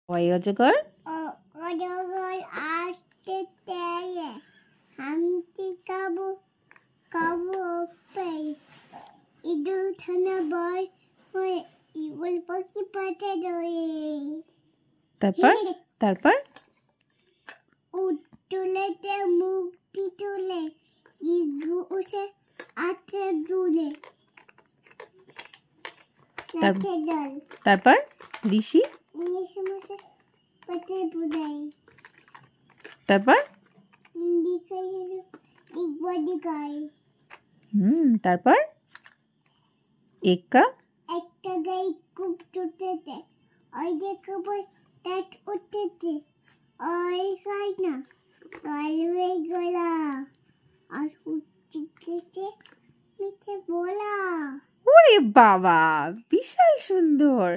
ওই অজগর অজগর আসতে চাইলে হামটি কাবু কাবু পেয়ে ইঁদুর থানা বয় হয়ে ইগল পাখি পাঠে ধরে তারপর তারপর তুলেতে মুক্তি তুলে ইগু উঠে আছে দূরে রাতে জল তারপর ঋষি সমস্যা পাতে বুঝাই তারপর লিখে ইগবাদি গাই তারপর একা একটা গাই খুব ছুটেছে ওই যে কবর তাট উঠেছে ওই খাই না কালুয়ে গলা আর উঠছে মিঠে বলা ওরে বাবা বিশাল সুন্দর